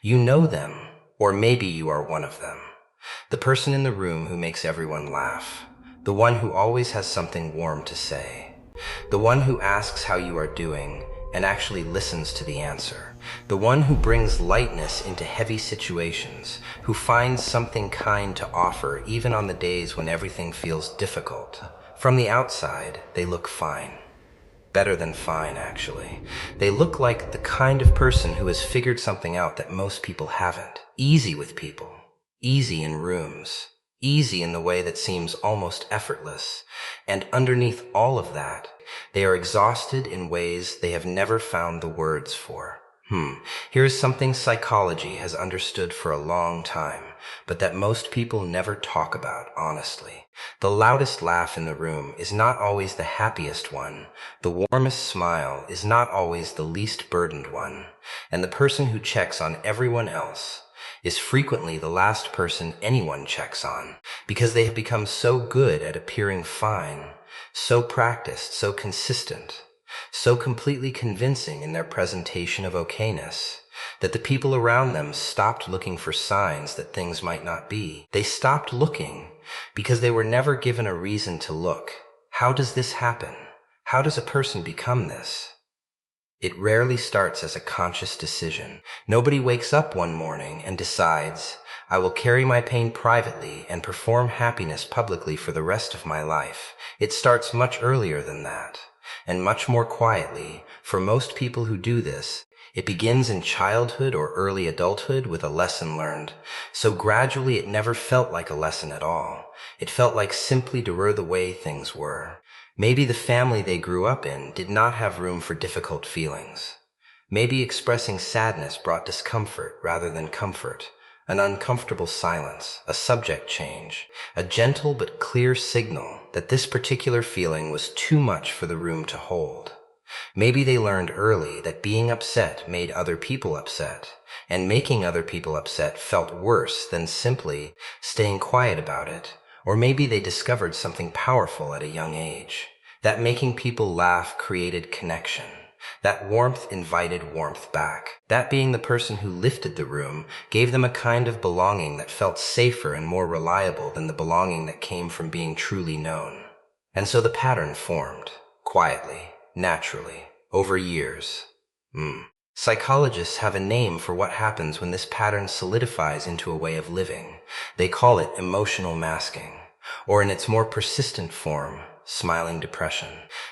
You know them, or maybe you are one of them. The person in the room who makes everyone laugh. The one who always has something warm to say. The one who asks how you are doing and actually listens to the answer. The one who brings lightness into heavy situations, who finds something kind to offer even on the days when everything feels difficult. From the outside, they look fine. Better than fine, actually. They look like the kind of person who has figured something out that most people haven't. Easy with people. Easy in rooms. Easy in the way that seems almost effortless. And underneath all of that, they are exhausted in ways they have never found the words for. Here's something psychology has understood for a long time, but that most people never talk about honestly. The loudest laugh in the room is not always the happiest one. The warmest smile is not always the least burdened one. And the person who checks on everyone else is frequently the last person anyone checks on, because they have become so good at appearing fine, so practiced, so consistent, so completely convincing in their presentation of okayness, that the people around them stopped looking for signs that things might not be. They stopped looking because they were never given a reason to look. How does this happen? How does a person become this? It rarely starts as a conscious decision. Nobody wakes up one morning and decides, I will carry my pain privately and perform happiness publicly for the rest of my life. It starts much earlier than that, and much more quietly. For most people who do this, it begins in childhood or early adulthood with a lesson learned. So gradually it never felt like a lesson at all. It felt like simply the way things were. Maybe the family they grew up in did not have room for difficult feelings. Maybe expressing sadness brought discomfort rather than comfort, an uncomfortable silence, a subject change, a gentle but clear signal that this particular feeling was too much for the room to hold. Maybe they learned early that being upset made other people upset, and making other people upset felt worse than simply staying quiet about it. Or maybe they discovered something powerful at a young age, that making people laugh created connection, that warmth invited warmth back, that being the person who lifted the room gave them a kind of belonging that felt safer and more reliable than the belonging that came from being truly known. And so the pattern formed, quietly, naturally, over years. Psychologists have a name for what happens when this pattern solidifies into a way of living. They call it emotional masking, or in its more persistent form, smiling depression.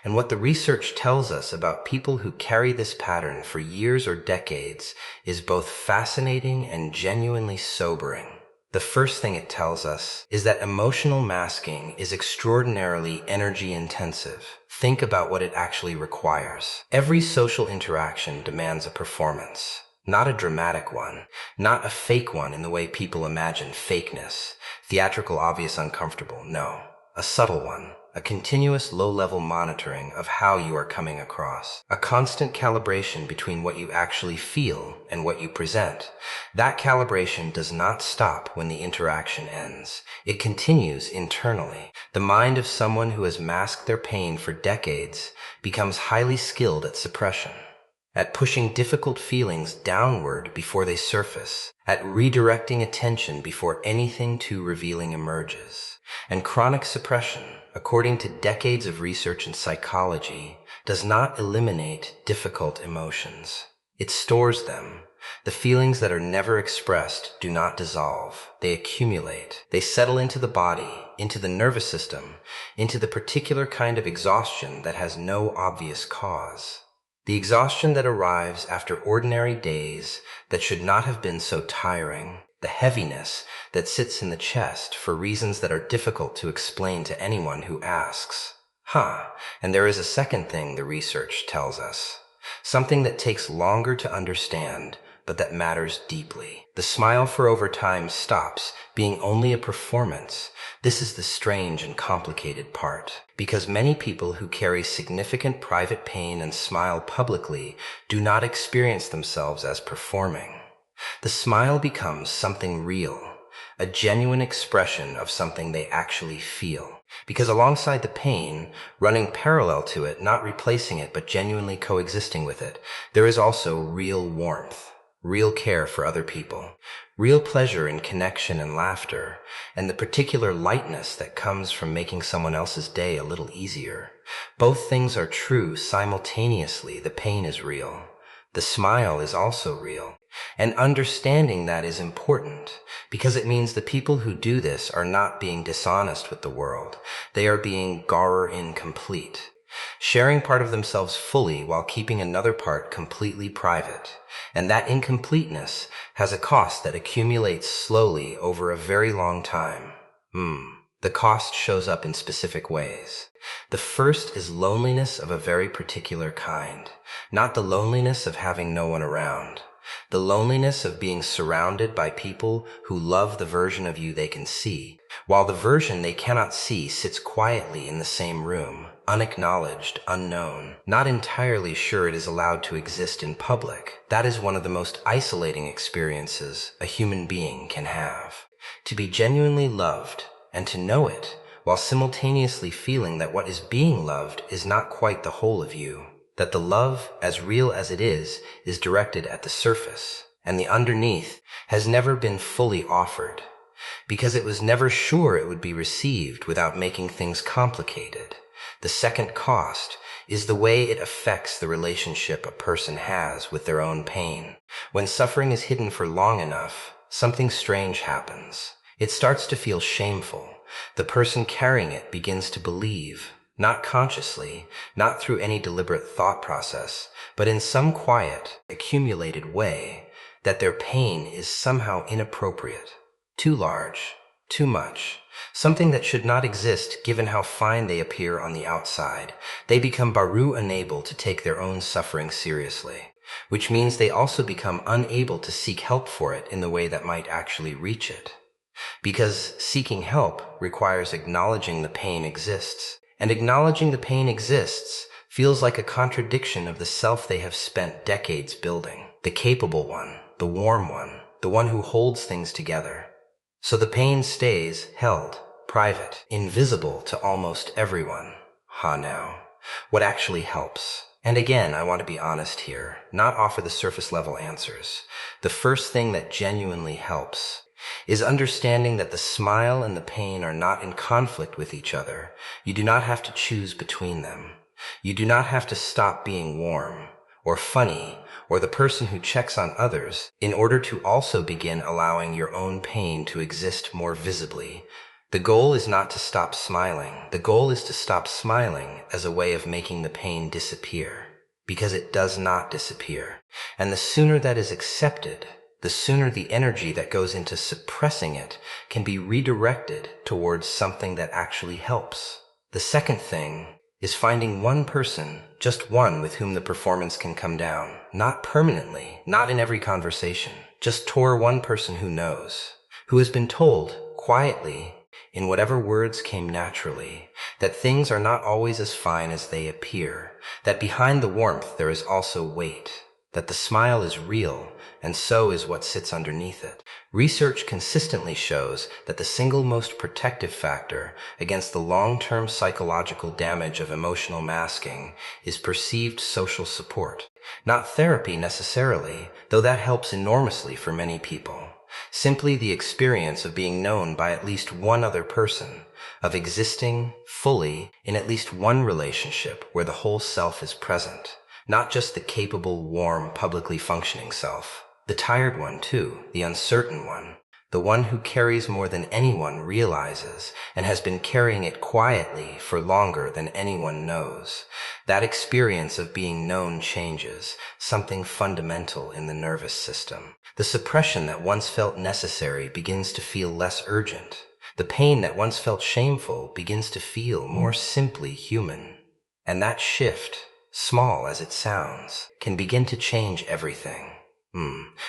And what the research tells us about people who carry this pattern for years or decades is both fascinating and genuinely sobering. The first thing it tells us is that emotional masking is extraordinarily energy intensive. Think about what it actually requires. Every social interaction demands a performance, not a dramatic one, not a fake one in the way people imagine fakeness, theatrical, obvious, uncomfortable. No, a subtle one. A continuous low-level monitoring of how you are coming across. A constant calibration between what you actually feel and what you present. That calibration does not stop when the interaction ends. It continues internally. The mind of someone who has masked their pain for decades becomes highly skilled at suppression, at pushing difficult feelings downward before they surface, at redirecting attention before anything too revealing emerges. And chronic suppression, according to decades of research in psychology, does not eliminate difficult emotions. It stores them. The feelings that are never expressed do not dissolve. They accumulate. They settle into the body, into the nervous system, into the particular kind of exhaustion that has no obvious cause. The exhaustion that arrives after ordinary days that should not have been so tiring. The heaviness that sits in the chest for reasons that are difficult to explain to anyone who asks. And there is a second thing the research tells us. Something that takes longer to understand, but that matters deeply. The smile for over time stops being only a performance. This is the strange and complicated part, because many people who carry significant private pain and smile publicly do not experience themselves as performing. The smile becomes something real, a genuine expression of something they actually feel. Because alongside the pain, running parallel to it, not replacing it but genuinely coexisting with it, there is also real warmth. real care for other people, real pleasure in connection and laughter, and the particular lightness that comes from making someone else's day a little easier. Both things are true simultaneously. The pain is real. The smile is also real. And understanding that is important because it means the people who do this are not being dishonest with the world. They are being Gaur incomplete, sharing part of themselves fully while keeping another part completely private. And that incompleteness has a cost that accumulates slowly over a very long time. The cost shows up in specific ways. The first is loneliness of a very particular kind, not the loneliness of having no one around. The loneliness of being surrounded by people who love the version of you they can see, while the version they cannot see sits quietly in the same room, unacknowledged, unknown, not entirely sure it is allowed to exist in public. That is one of the most isolating experiences a human being can have. To be genuinely loved and to know it, while simultaneously feeling that what is being loved is not quite the whole of you, that the love, as real as it is directed at the surface, and the underneath has never been fully offered, because it was never sure it would be received without making things complicated. The second cost is the way it affects the relationship a person has with their own pain. When suffering is hidden for long enough, something strange happens. It starts to feel shameful. The person carrying it begins to believe, not consciously, not through any deliberate thought process, but in some quiet, accumulated way, that their pain is somehow inappropriate, too large, too much, something that should not exist given how fine they appear on the outside. They become baru unable to take their own suffering seriously, which means they also become unable to seek help for it in the way that might actually reach it. Because seeking help requires acknowledging the pain exists, and acknowledging the pain exists feels like a contradiction of the self they have spent decades building, the capable one, the warm one, the one who holds things together. So the pain stays held, private, invisible to almost everyone. Now, what actually helps? And again, I want to be honest here, not offer the surface level answers. The first thing that genuinely helps is understanding that the smile and the pain are not in conflict with each other. You do not have to choose between them. You do not have to stop being warm, or funny, or the person who checks on others in order to also begin allowing your own pain to exist more visibly. The goal is not to stop smiling. The goal is to stop smiling as a way of making the pain disappear, because it does not disappear. And the sooner that is accepted, the sooner the energy that goes into suppressing it can be redirected towards something that actually helps. The second thing is finding one person, just one, with whom the performance can come down. Not permanently, not in every conversation. Just one person who knows, who has been told quietly, in whatever words came naturally, that things are not always as fine as they appear, that behind the warmth there is also weight, that the smile is real, and so is what sits underneath it. Research consistently shows that the single most protective factor against the long-term psychological damage of emotional masking is perceived social support. Not therapy necessarily, though that helps enormously for many people. Simply the experience of being known by at least one other person, of existing fully in at least one relationship where the whole self is present. Not just the capable, warm, publicly functioning self. The tired one, too, the uncertain one, the one who carries more than anyone realizes and has been carrying it quietly for longer than anyone knows. That experience of being known changes something fundamental in the nervous system. The suppression that once felt necessary begins to feel less urgent. The pain that once felt shameful begins to feel more simply human. And that shift, small as it sounds, can begin to change everything.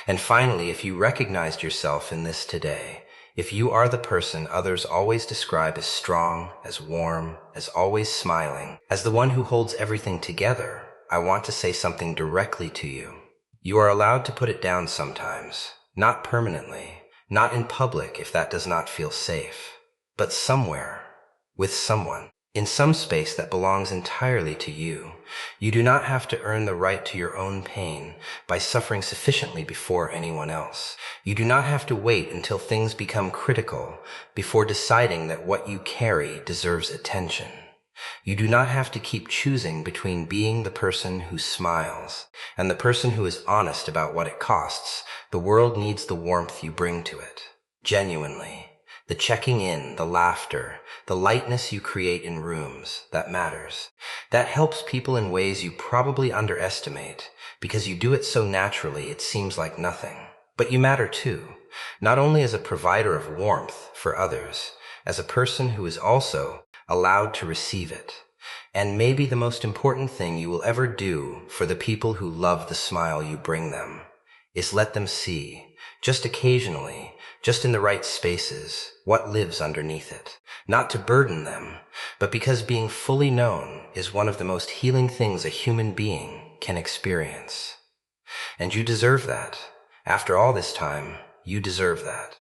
And finally, if you recognized yourself in this today, if you are the person others always describe as strong, as warm, as always smiling, as the one who holds everything together, I want to say something directly to you. You are allowed to put it down sometimes, not permanently, not in public if that does not feel safe, but somewhere, with someone. in some space that belongs entirely to you. You do not have to earn the right to your own pain by suffering sufficiently before anyone else. You do not have to wait until things become critical before deciding that what you carry deserves attention. You do not have to keep choosing between being the person who smiles and the person who is honest about what it costs. The world needs the warmth you bring to it. Genuinely. The checking in, the laughter, the lightness you create in rooms, that matters. That helps people in ways you probably underestimate, because you do it so naturally it seems like nothing. But you matter too, not only as a provider of warmth for others, as a person who is also allowed to receive it. And maybe the most important thing you will ever do for the people who love the smile you bring them is let them see, just occasionally, just in the right spaces, what lives underneath it. Not to burden them, but because being fully known is one of the most healing things a human being can experience. And you deserve that. After all this time, you deserve that.